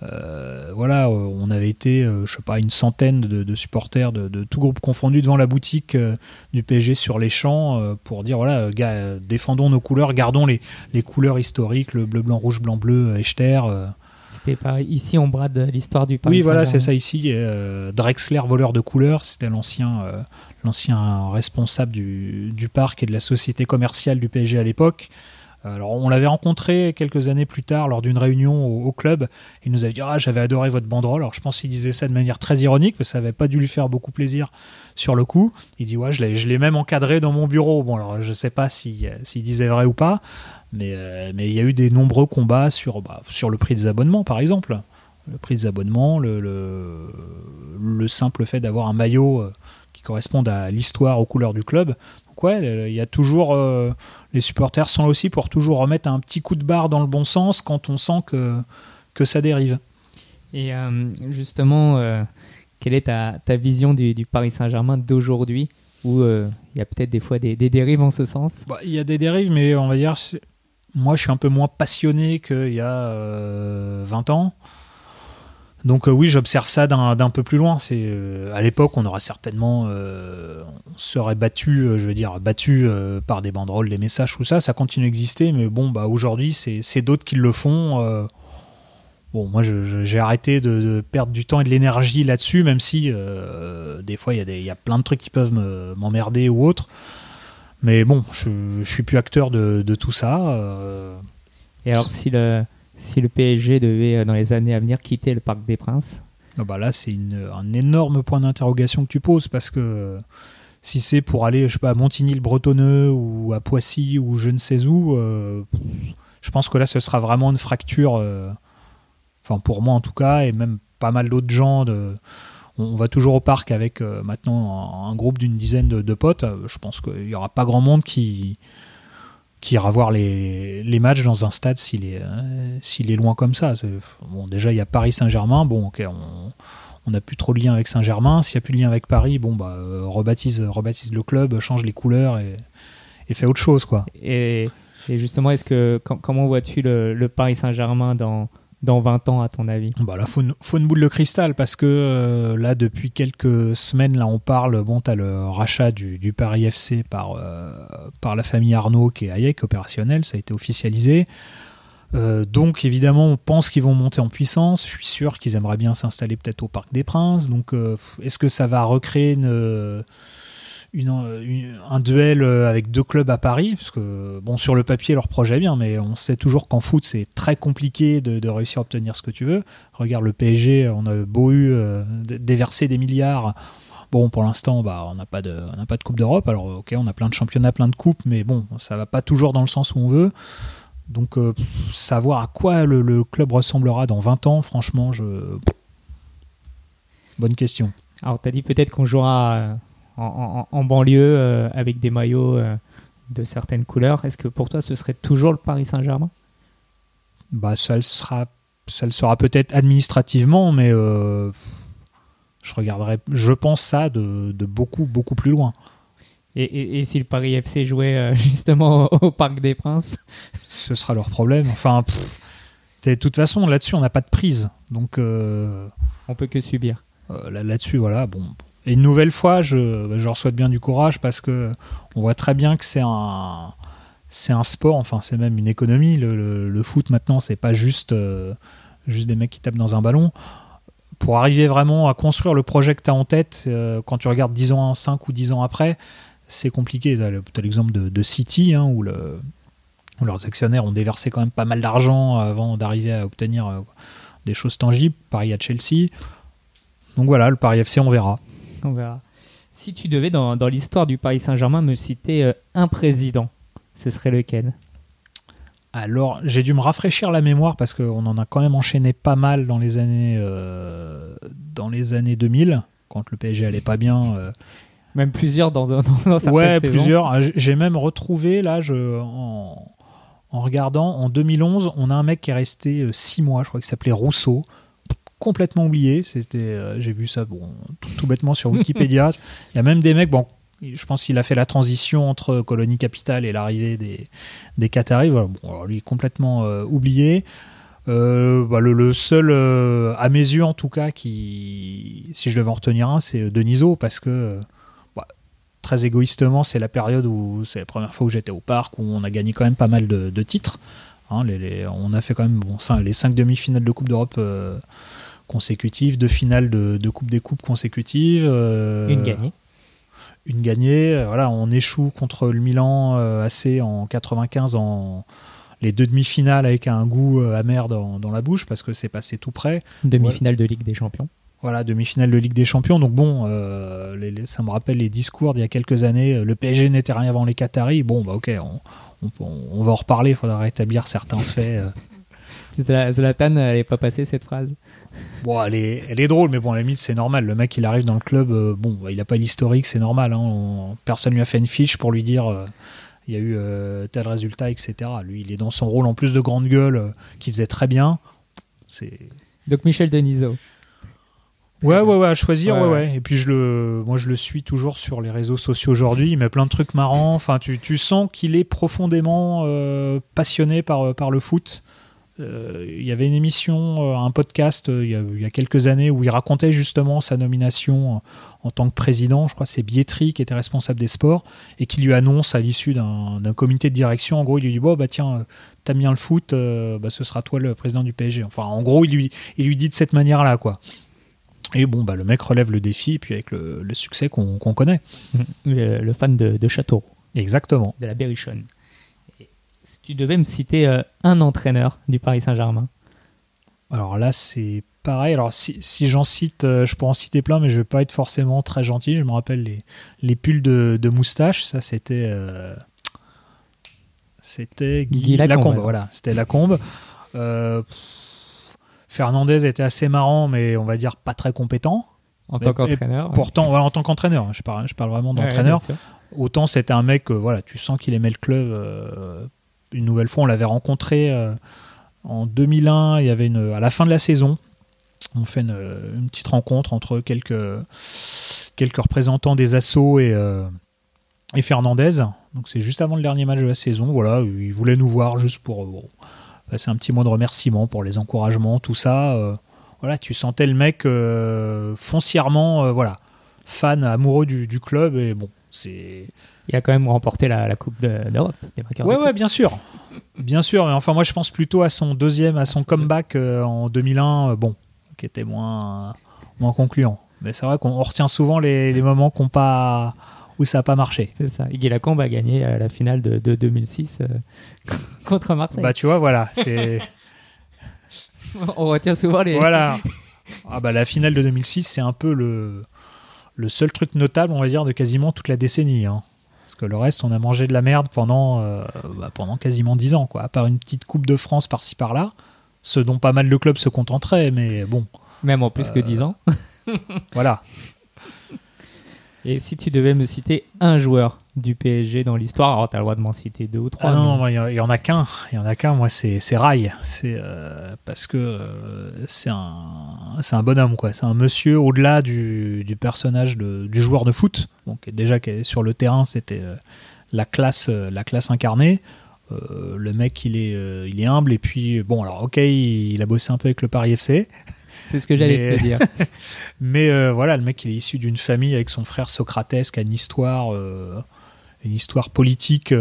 On avait été, je sais pas, une centaine de supporters de tout groupe confondu devant la boutique du PSG sur les champs pour dire voilà, gars, défendons nos couleurs, gardons les couleurs historiques, le bleu, blanc, rouge, blanc, bleu, Echter. C'était pas ici on brade l'histoire du Paris. Oui, voilà, c'est ça ici. Drexler, voleur de couleurs, c'était l'ancien responsable du parc et de la société commerciale du PSG à l'époque. Alors, on l'avait rencontré quelques années plus tard lors d'une réunion au club. Il nous avait dit j'avais adoré votre banderole. Alors, je pense qu'il disait ça de manière très ironique, parce que ça n'avait pas dû lui faire beaucoup plaisir sur le coup. Il dit je l'ai même encadré dans mon bureau. Bon, alors je ne sais pas s'il disait vrai ou pas, mais il y a eu des nombreux combats sur le prix des abonnements, par exemple. Le prix des abonnements, le simple fait d'avoir un maillot qui corresponde à l'histoire, aux couleurs du club. Il y a toujours les supporters sont là aussi pour toujours remettre un petit coup de barre dans le bon sens quand on sent que ça dérive. Et justement, quelle est ta vision du Paris Saint-Germain d'aujourd'hui, où il y a peut-être des fois des dérives en ce sens? Il y a des dérives, mais on va dire moi, je suis un peu moins passionné qu'il y a 20 ans. Donc oui, j'observe ça d'un peu plus loin. À l'époque, on aurait certainement, on serait battu par des banderoles, des messages, tout ça. Ça continue d'exister, mais bon, bah aujourd'hui, c'est d'autres qui le font. Bon, moi, j'ai arrêté de perdre du temps et de l'énergie là-dessus, même si des fois, il y a plein de trucs qui peuvent m'emmerder ou autre. Mais bon, je suis plus acteur de tout ça. Et alors, si le PSG devait, dans les années à venir, quitter le Parc des Princes? Bah là, c'est un énorme point d'interrogation que tu poses, parce que si c'est pour aller, je sais pas, à Montigny-le-Bretonneux ou à Poissy ou je ne sais où, je pense que là, ce sera vraiment une fracture. Enfin, pour moi en tout cas, et même pas mal d'autres gens. On va toujours au parc avec maintenant un groupe d'une dizaine de potes. Je pense qu'il n'y aura pas grand monde qui ira voir les matchs dans un stade s'il est loin comme ça. Bon, déjà, il y a Paris Saint-Germain. Bon, ok, on n'a plus trop de lien avec Saint-Germain. S'il n'y a plus de lien avec Paris, bon, bah, rebaptise le club, change les couleurs et fait autre chose, quoi. Et justement, comment vois-tu le Paris Saint-Germain dans 20 ans, à ton avis? Bah là, faut une boule de cristal, parce que là, depuis quelques semaines, là, on parle, bon, t'as le rachat du Paris FC par la famille Arnaud, qui est Hayek, opérationnel, ça a été officialisé. Donc, évidemment, on pense qu'ils vont monter en puissance. Je suis sûr qu'ils aimeraient bien s'installer peut-être au Parc des Princes. Donc, est-ce que ça va recréer un duel avec deux clubs à Paris, parce que bon, sur le papier leur projet est bien, mais on sait toujours qu'en foot c'est très compliqué de réussir à obtenir ce que tu veux. Regarde le PSG, on a beau déverser des milliards, bon, pour l'instant on n'a pas de Coupe d'Europe. Alors ok, on a plein de championnats, plein de coupes, mais bon, ça va pas toujours dans le sens où on veut. Donc savoir à quoi le club ressemblera dans 20 ans, franchement, bonne question. Alors tu as dit peut-être qu'on jouera en banlieue avec des maillots de certaines couleurs. Est-ce que pour toi ce serait toujours le Paris Saint-Germain? Bah, ça le sera peut-être administrativement, mais je regarderais, je pense, ça de beaucoup beaucoup plus loin. Et si le Paris FC jouait justement au Parc des Princes? Ce sera leur problème. Enfin, de toute façon, là-dessus on n'a pas de prise, donc on peut que subir. Là-dessus, voilà, bon. Et une nouvelle fois, je leur souhaite bien du courage, parce que on voit très bien que c'est un sport, enfin c'est même une économie. Le foot maintenant, c'est pas juste des mecs qui tapent dans un ballon. Pour arriver vraiment à construire le projet que tu as en tête, quand tu regardes 10 ans, 5 ou 10 ans après, c'est compliqué. Tu as l'exemple de City, où leurs actionnaires ont déversé quand même pas mal d'argent avant d'arriver à obtenir des choses tangibles. Pareil à Chelsea. Donc voilà, le Paris FC, on verra. On verra. Si tu devais, dans l'histoire du Paris Saint-Germain, me citer un président, ce serait lequel? Alors, j'ai dû me rafraîchir la mémoire, parce qu'on en a quand même enchaîné pas mal dans les années 2000, quand le PSG allait pas bien. Même plusieurs dans certaines saisons. Ouais, plusieurs. J'ai même retrouvé, là, en regardant, en 2011, on a un mec qui est resté 6 mois, je crois, qui s'appelait Rousseau. Complètement oublié, j'ai vu ça tout bêtement sur Wikipédia. Il y a même des mecs, bon, je pense qu'il a fait la transition entre Colonie Capitale et l'arrivée des Qataris. Voilà, bon, alors lui complètement oublié. Le seul, à mes yeux en tout cas, si je devais en retenir un, c'est Denisot, parce que très égoïstement, c'est la période où c'est la première fois où j'étais au parc, où on a gagné quand même pas mal de titres. On a fait quand même les 5 demi-finales de Coupe d'Europe consécutives, 2 finales de Coupe des Coupes consécutives. Une gagnée. Voilà, on échoue contre le Milan AC en 95 les 2 demi-finales avec un goût amer dans la bouche, parce que c'est passé tout près. Demi-finale de Ligue des Champions. Voilà, demi-finale de Ligue des Champions. Donc bon, ça me rappelle les discours d'il y a quelques années. Le PSG n'était rien avant les Qataris. Bon, bah ok, on va en reparler. Il faudra rétablir certains faits. Zlatan, elle n'est pas passée cette phrase. Bon, elle est drôle, mais bon, à la limite, c'est normal. Le mec, il arrive dans le club, il n'a pas l'historique, c'est normal. Personne lui a fait une fiche pour lui dire il y a eu tel résultat, etc. Lui, il est dans son rôle en plus de grande gueule, qui faisait très bien. Donc Michel Denisot. Ouais, à choisir, Ouais. ouais. Et puis moi je le suis toujours sur les réseaux sociaux aujourd'hui. Il met plein de trucs marrants. Enfin, tu sens qu'il est profondément passionné par le foot. Il y avait une émission, un podcast il y a quelques années où il racontait justement sa nomination en tant que président. Je crois que c'est Bietri qui était responsable des sports et qui lui annonce à l'issue d'un comité de direction. En gros, il lui dit bon bah tiens, t'aimes bien le foot, ce sera toi le président du PSG. Enfin, en gros, il lui dit de cette manière-là, quoi. Et bon, le mec relève le défi, et puis avec le succès qu'on connaît. Le fan de Châteauroux. Exactement. De la Berrichonne. Et si tu devais me citer un entraîneur du Paris Saint-Germain. Alors là, c'est pareil. Alors si j'en cite, je peux en citer plein, mais je vais pas être forcément très gentil. Je me rappelle les pulls de moustache. Ça, c'était Guy Lacombe. Voilà, c'était Lacombe. Fernandez était assez marrant, mais on va dire pas très compétent. En tant qu'entraîneur. Pourtant, en tant qu'entraîneur, je parle vraiment d'entraîneur. Autant c'était un mec, tu sens qu'il aimait le club. Une nouvelle fois, on l'avait rencontré en 2001. Il y avait à la fin de la saison, on fait une petite rencontre entre quelques représentants des assos et Fernandez. Donc c'est juste avant le dernier match de la saison. Voilà, il voulait nous voir juste pour passer un petit mot de remerciement pour les encouragements, tout ça. Voilà, tu sentais le mec foncièrement, fan, amoureux du club. Et bon, c'est... Il a quand même remporté la Coupe d'Europe. Ouais, bien sûr. Bien sûr, mais enfin, moi, je pense plutôt à son comeback en 2001, qui était moins concluant. Mais c'est vrai qu'on retient souvent les moments où ça n'a pas marché. C'est ça. Guy Lacombe a gagné la finale de 2006 contre Marseille. Bah, tu vois, voilà. On retient souvent les... Voilà. La finale de 2006, c'est un peu le seul truc notable, on va dire, de quasiment toute la décennie. Hein. Parce que le reste, on a mangé de la merde pendant quasiment 10 ans, quoi. À part une petite Coupe de France par-ci par-là, ce dont pas mal de clubs se contenteraient, mais bon. Même en plus que 10 ans. Voilà. Et si tu devais me citer un joueur du PSG dans l'histoire, alors tu as le droit de m'en citer 2 ou 3. Non, il y en a qu'un. Moi, c'est Rai. Parce que c'est un bonhomme, quoi. C'est un monsieur au-delà du personnage du joueur de foot. Donc déjà sur le terrain, c'était la classe incarnée. Le mec, il est humble. Et puis bon, alors ok, il a bossé un peu avec le Paris FC. C'est ce que j'allais te dire. Mais le mec, il est issu d'une famille avec son frère Socrates qui a une histoire politique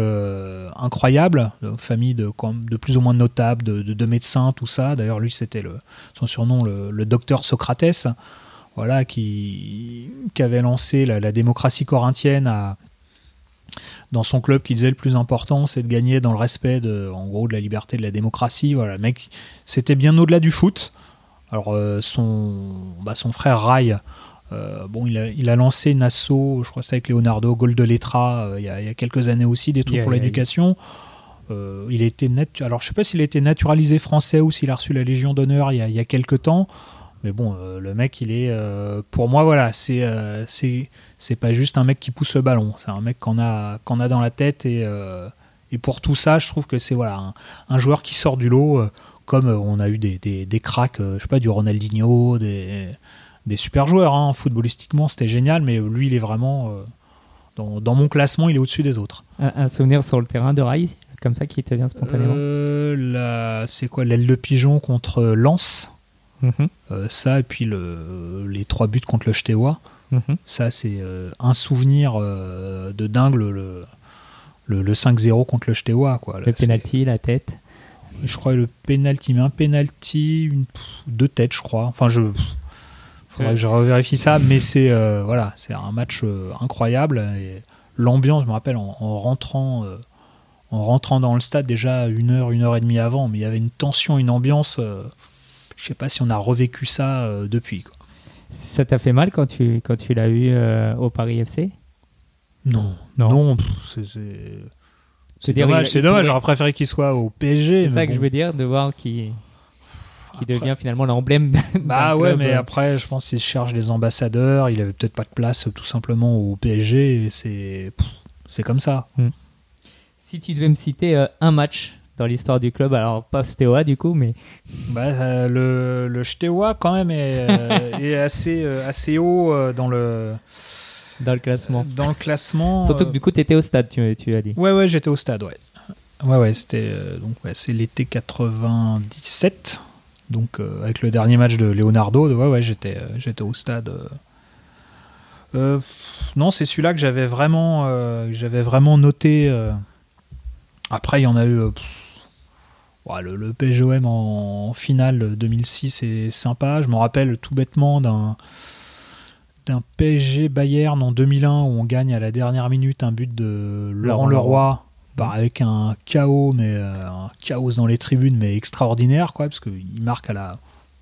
incroyable, une famille de plus ou moins notables, de médecins, tout ça. D'ailleurs, lui, c'était son surnom, le docteur Socrates, voilà, qui avait lancé la démocratie corinthienne dans son club, qui disait le plus important, c'est de gagner dans le respect en gros, de la liberté, de la démocratie. Voilà, le mec, c'était bien au-delà du foot. Alors son frère Rai, il a lancé une asso, je crois que c'est avec Leonardo Goldoletra, il y a quelques années aussi, des trucs pour l'éducation. Il a été alors je sais pas s'il a été naturalisé français ou s'il a reçu la Légion d'honneur il y a quelques temps, mais bon, le mec, il est pour moi, voilà, c'est pas juste un mec qui pousse le ballon, c'est un mec qu'on a dans la tête, et pour tout ça, je trouve que c'est un joueur qui sort du lot. Comme on a eu des cracks, je sais pas, du Ronaldinho, des super joueurs, hein. Footballistiquement, c'était génial, mais lui, il est vraiment dans mon classement, il est au-dessus des autres. Un souvenir sur le terrain de Rai, comme ça, qui te vient spontanément. C'est quoi, l'aile de pigeon contre Lens, Mm-hmm. ça, et puis les 3 buts contre le Steaua. Mm-hmm. Ça, c'est un souvenir de dingue, le 5-0 contre le Steaua, quoi. Le penalty, la tête. Je crois le penalty, mais un penalty, 2 têtes, je crois. Enfin, faudrait que je revérifie ça, mais c'est un match incroyable. Et l'ambiance, je me rappelle, en rentrant dans le stade déjà 1 heure et demie avant, mais il y avait une tension, une ambiance. Je sais pas si on a revécu ça depuis, quoi. Ça t'a fait mal quand tu l'as eu au Paris FC ? Non. C'est dommage, j'aurais préféré qu'il soit au PSG. C'est ça que je veux dire, de voir qui devient finalement l'emblème. Bah ouais, mais après, je pense qu'il cherche des ambassadeurs, il avait peut-être pas de place tout simplement au PSG, et c'est comme ça. Si tu devais me citer un match dans l'histoire du club. Alors, pas Steaua du coup, mais... Le Steaua, quand même, est assez haut dans le classement. Dans le classement. Surtout que du coup, tu étais au stade, tu as dit. Ouais, j'étais au stade, ouais. Ouais, c'était c'est l'été 97. Donc, avec le dernier match de Leonardo, j'étais au stade. Non, c'est celui-là que j'avais vraiment noté. Après, il y en a eu. Le PSGOM en finale 2006 est sympa. Je me rappelle tout bêtement d'un PSG Bayern en 2001 où on gagne à la dernière minute un but de Laurent Leroy. Avec un chaos, un chaos dans les tribunes, mais extraordinaire, quoi, parce qu'il marque à la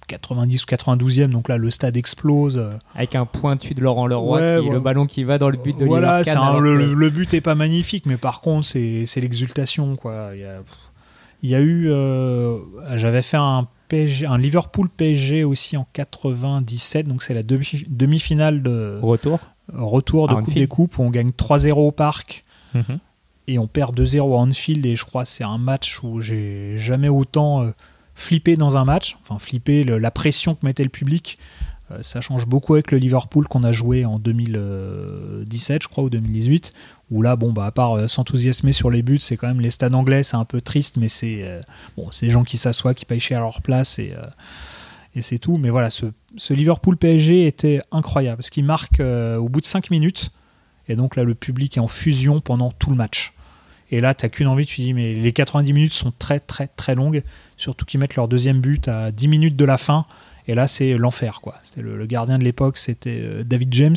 90 ou 92e, donc là le stade explose. Avec un pointu de Laurent Leroy, le ballon qui va dans le but de Voilà, le but est pas magnifique, mais par contre c'est l'exultation, quoi. Il y a eu, j'avais fait un Liverpool PSG aussi en 97, donc c'est la demi-finale de retour de Coupe des Coupes où on gagne 3-0 au Parc. Et on perd 2-0 à Anfield, et je crois que c'est un match où j'ai jamais autant flippé dans un match. Enfin, flippé, la pression que mettait le public, ça change beaucoup avec le Liverpool qu'on a joué en 2017, je crois, ou 2018, où là, à part s'enthousiasmer sur les buts, c'est quand même les stades anglais, c'est un peu triste, mais c'est les gens qui s'assoient, qui payent cher à leur place, et c'est tout. Mais voilà, ce Liverpool PSG était incroyable, parce qu'il marque au bout de 5 minutes, et donc là, le public est en fusion pendant tout le match. Et là, tu n'as qu'une envie, tu te dis, mais les 90 minutes sont très, très, très longues, surtout qu'ils mettent leur deuxième but à 10 minutes de la fin, et là, c'est l'enfer, quoi. C'était le gardien de l'époque, c'était David James.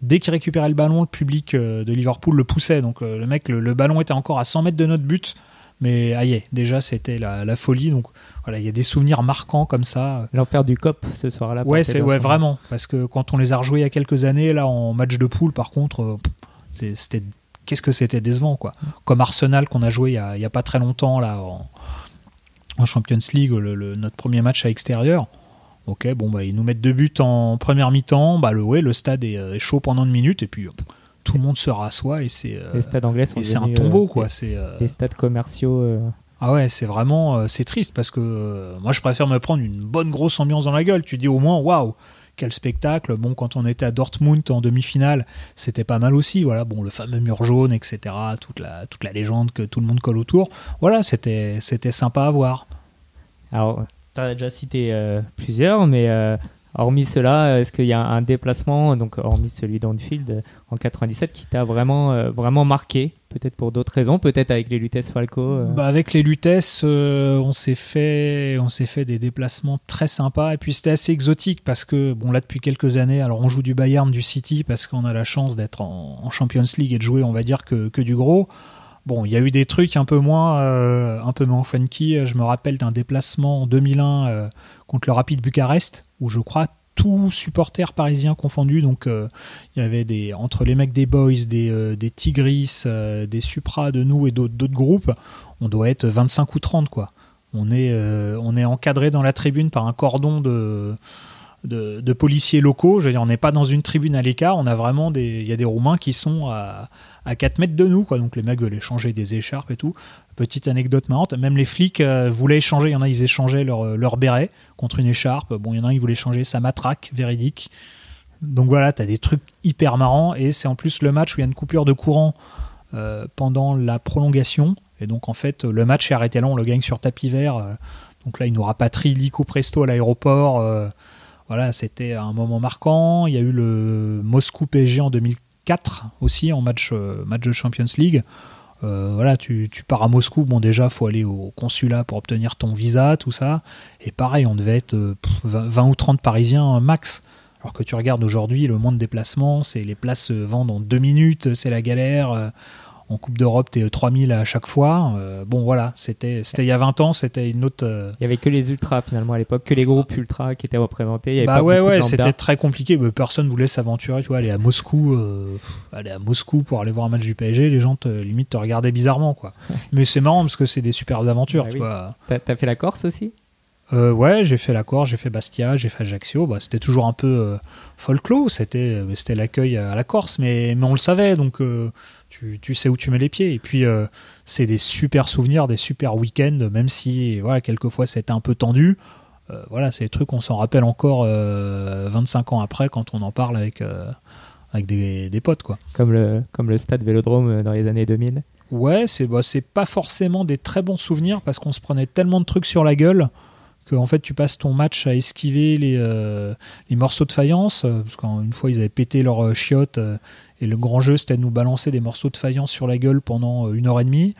Dès qu'il récupérait le ballon, le public de Liverpool le poussait, donc le mec, le ballon était encore à 100 mètres de notre but, mais déjà, c'était la folie, donc voilà, il y a des souvenirs marquants comme ça. L'enfer du COP ce soir-là. Ouais, vraiment, parce que quand on les a rejoués il y a quelques années, là, en match de poule, par contre, c'était... Qu'est-ce que c'était décevant, quoi. Comme Arsenal qu'on a joué il y a pas très longtemps là en Champions League, notre premier match à l'extérieur. Ok, ils nous mettent 2 buts en première mi-temps. Le stade est chaud pendant une minute, et puis tout le monde se rassoit, et c'est les stades anglais sont c'est un tombeau, quoi. Les stades commerciaux. Ah ouais, c'est vraiment c'est triste, parce que moi je préfère me prendre une bonne grosse ambiance dans la gueule. Tu dis au moins waouh, quel spectacle. Quand on était à Dortmund en demi-finale, c'était pas mal aussi. Voilà, le fameux mur jaune, etc. Toute la légende que tout le monde colle autour. Voilà, c'était sympa à voir. Alors, tu as déjà cité plusieurs, mais hormis cela, est-ce qu'il y a un déplacement, donc hormis celui d'Anfield en 97, qui t'a vraiment marqué, peut-être pour d'autres raisons, peut-être avec les Lutèce Falco Avec les Lutèce, on s'est fait des déplacements très sympas, et puis c'était assez exotique, parce que là depuis quelques années, alors on joue du Bayern, du City, parce qu'on a la chance d'être en Champions League et de jouer, on va dire, que du gros. Il y a eu des trucs un peu moins funky. Je me rappelle d'un déplacement en 2001 contre le Rapid Bucarest, où je crois tous supporters parisiens confondus. Donc il y avait entre les mecs des Boys, des Tigris, des Supra de nous et d'autres groupes, on doit être 25 ou 30, quoi. On est encadré dans la tribune par un cordon de policiers locaux. Je veux dire, on n'est pas dans une tribune à l'écart, on a vraiment il y a des Roumains qui sont à 4 mètres de nous, quoi. Donc les mecs veulent échanger des écharpes et tout. Petite anecdote marrante, même les flics voulaient échanger. Il y en a, ils échangeaient leur béret contre une écharpe. Il y en a, ils voulaient échanger sa matraque véridique. Donc voilà, t'as des trucs hyper marrants, et c'est en plus le match où il y a une coupure de courant pendant la prolongation, et donc en fait le match est arrêté là, on le gagne sur tapis vert. Donc là, ils nous rapatrient illico presto à l'aéroport. Voilà, c'était un moment marquant. Il y a eu le Moscou PSG en 2004 aussi, en match de Champions League. Voilà, tu pars à Moscou, déjà faut aller au consulat pour obtenir ton visa, tout ça, et pareil, on devait être 20 ou 30 Parisiens max, alors que tu regardes aujourd'hui, le moins de déplacements, c'est les places se vendent en 2 minutes, c'est la galère. En Coupe d'Europe, t'es 3000 à chaque fois. Voilà, c'était il y a 20 ans, c'était une autre... Il n'y avait que les ultras, finalement, à l'époque, que les groupes ultras qui étaient représentés. Il y avait c'était très compliqué. Personne ne voulait s'aventurer, aller à Moscou, pour aller voir un match du PSG. Les gens, limite, te regardaient bizarrement, quoi. Mais c'est marrant, parce que c'est des super aventures, tu vois. T'as fait la Corse aussi ? Ouais, j'ai fait la Corse, j'ai fait Bastia, j'ai fait Ajaccio. C'était toujours un peu folklore, c'était l'accueil à la Corse, mais on le savait, donc tu sais où tu mets les pieds. Et puis, c'est des super souvenirs, des super week-ends, même si, voilà, quelquefois, c'était un peu tendu. Voilà, c'est des trucs qu'on s'en rappelle encore 25 ans après quand on en parle avec des potes, quoi. Comme le stade Vélodrome dans les années 2000. Ouais, c'est pas forcément des très bons souvenirs parce qu'on se prenait tellement de trucs sur la gueule que en fait tu passes ton match à esquiver les morceaux de faïence, parce qu'une fois ils avaient pété leur chiotte et le grand jeu c'était de nous balancer des morceaux de faïence sur la gueule pendant 1h30.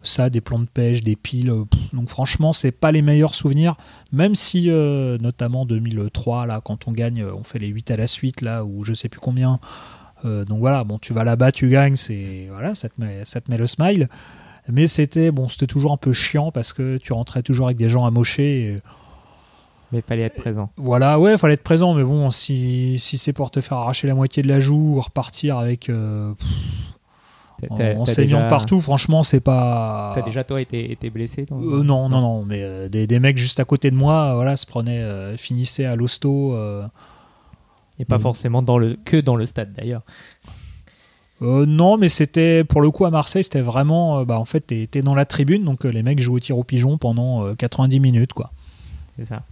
Ça, des plans de pêche, des piles, donc franchement c'est pas les meilleurs souvenirs, même si notamment 2003 là, quand on gagne, on fait les 8 à la suite là, ou je sais plus combien, donc voilà, bon, tu vas là-bas, tu gagnes, voilà, ça te met le smile. Mais c'était toujours un peu chiant parce que tu rentrais toujours avec des gens amochés. Mais il fallait être présent. Voilà, ouais, fallait être présent. Mais bon, si c'est pour te faire arracher la moitié de la joue ou repartir avec en saignant partout, franchement, c'est pas. T'as déjà toi été blessé Non. Mais des mecs juste à côté de moi, voilà, finissaient à l'hosto. Et pas forcément que dans le stade d'ailleurs. Non, mais c'était, pour le coup, à Marseille, c'était vraiment, en fait, t'es dans la tribune, donc les mecs jouent au tir au pigeon pendant 90 minutes, quoi. C'est ça.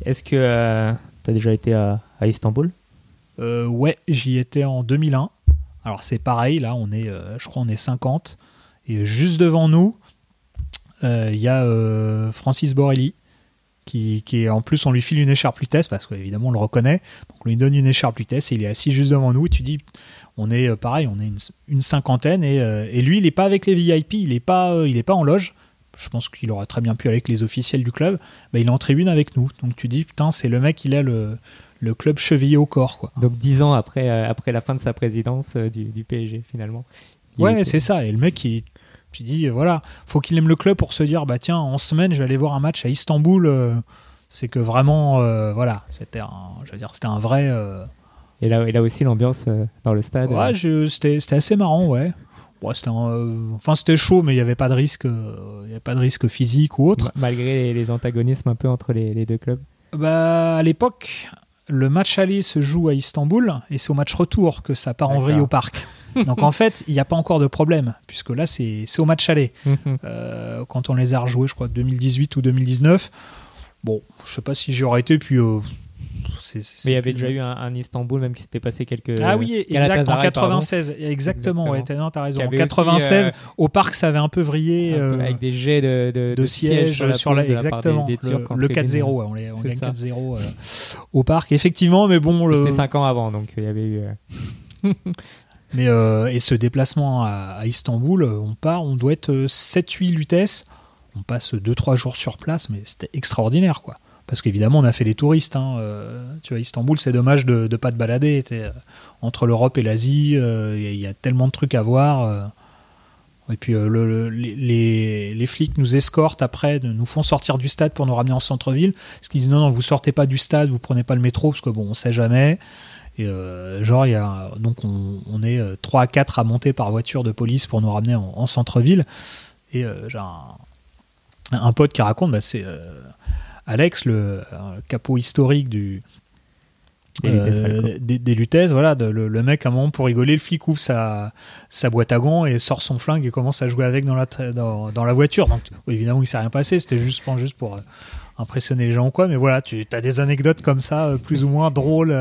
Est-ce que t'as déjà été à Istanbul ? Ouais, j'y étais en 2001. Alors c'est pareil, là, je crois on est 50, et juste devant nous, il y a Francis Borrelli, qui est, en plus, on lui file une écharpe Lutèce, parce qu'évidemment on le reconnaît, donc on lui donne une écharpe Lutèce, et il est assis juste devant nous, et tu dis... On est pareil, on est une cinquantaine et lui, il n'est pas avec les VIP, il n'est pas en loge. Je pense qu'il aurait très bien pu aller avec les officiels du club. Il est en tribune avec nous. Donc tu dis, putain, c'est le mec, il a le club chevillé au corps, quoi. Donc 10 ans après la fin de sa présidence du PSG, finalement. Ouais, c'est ça. Et le mec, tu dis, voilà, faut qu'il aime le club pour se dire, tiens, en semaine, je vais aller voir un match à Istanbul. C'est que vraiment, voilà, c'était un vrai... Et là aussi, l'ambiance dans le stade. Ouais, c'était assez marrant, ouais. Ouais, c'était chaud, mais il n'y avait pas de risque, physique ou autre. Malgré les antagonismes un peu entre les deux clubs. À l'époque, le match aller se joue à Istanbul et c'est au match retour que ça part en vrille au parc. Donc en fait, il n'y a pas encore de problème, puisque là, c'est au match aller. Quand on les a rejoués, je crois, 2018 ou 2019. Bon, je ne sais pas si j'y aurais été, puis... mais il y avait déjà eu un Istanbul même qui s'était passé quelques... Ah oui, exact, en 96, exactement. Ouais, t'as raison. En 96, aussi, au parc, ça avait un peu vrillé. Avec des jets de sièges sur la exactement. Le 4-0, on gagne 4-0 au parc, effectivement, mais bon... C'était 5 ans avant, donc il y avait eu... Mais, et ce déplacement à Istanbul, on doit être 7-8 Lutèce, on passe 2-3 jours sur place, mais c'était extraordinaire, quoi. Parce qu'évidemment, on a fait les touristes. Tu vois, Istanbul, c'est dommage de ne pas te balader. Entre l'Europe et l'Asie, il y a tellement de trucs à voir. Et puis, les flics nous escortent après, nous font sortir du stade pour nous ramener en centre-ville. Parce qu'ils disent non, vous sortez pas du stade, vous prenez pas le métro, parce que bon, on sait jamais. Et donc on est 3 à 4 à monter par voiture de police pour nous ramener en centre-ville. Et j'ai un pote qui raconte, c'est... Alex, le capot historique des Lutèce, voilà, le mec, à un moment, pour rigoler, le flic ouvre sa boîte à gants et sort son flingue et commence à jouer avec dans la voiture. Donc, évidemment, il ne s'est rien passé, c'était juste pour impressionner les gens ou quoi, mais voilà, tu as des anecdotes comme ça, plus ou moins drôles.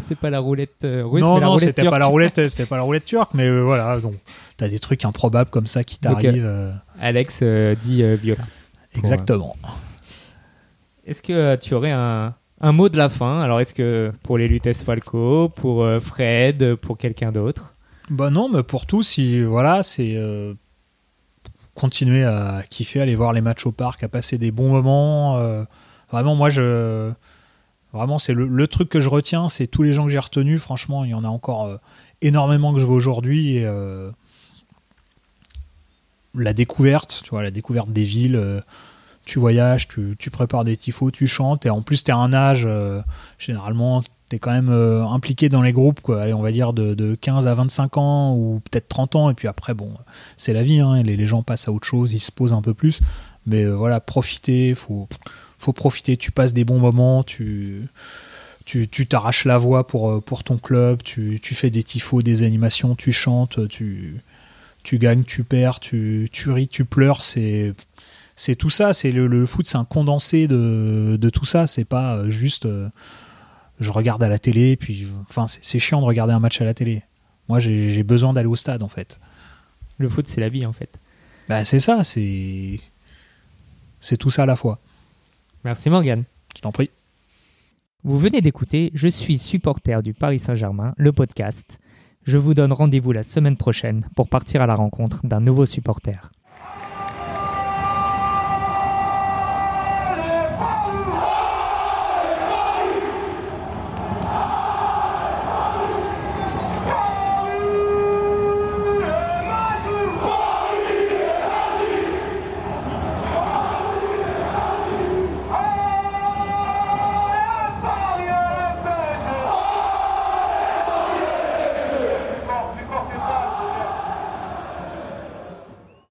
C'est pas la roulette russe, non, c'était pas la roulette turque, mais voilà, donc tu as des trucs improbables comme ça qui t'arrivent. Alex dit violence. Exactement. Est-ce que tu aurais un mot de la fin ? Alors, est-ce que pour les Lutèce Falco, pour Fred, pour quelqu'un d'autre ? Non, mais pour tous, c'est continuer à kiffer, aller voir les matchs au parc, à passer des bons moments. Vraiment, moi, vraiment, c'est le truc que je retiens, c'est tous les gens que j'ai retenus. Franchement, il y en a encore énormément que je vois aujourd'hui. Et, la découverte des villes... tu voyages, tu prépares des tifos, tu chantes, et en plus t'es à un âge, généralement t'es quand même impliqué dans les groupes, quoi. Allez, on va dire de 15 à 25 ans, ou peut-être 30 ans, et puis après, bon, c'est la vie, les gens passent à autre chose, ils se posent un peu plus, mais voilà, profiter, faut profiter, tu passes des bons moments, tu t'arraches la voix pour ton club, tu fais des tifos, des animations, tu chantes, Tu gagnes, tu perds, tu ris, tu pleures, c'est tout ça. C'est le foot, c'est un condensé de tout ça. C'est pas juste je regarde à la télé, puis enfin c'est chiant de regarder un match à la télé. Moi, j'ai besoin d'aller au stade, en fait. Le foot, c'est la vie, en fait. Bah, c'est ça, c'est tout ça à la fois. Merci Morgane. Je t'en prie. Vous venez d'écouter Je suis supporter du Paris Saint-Germain, le podcast. Je vous donne rendez-vous la semaine prochaine pour partir à la rencontre d'un nouveau supporter.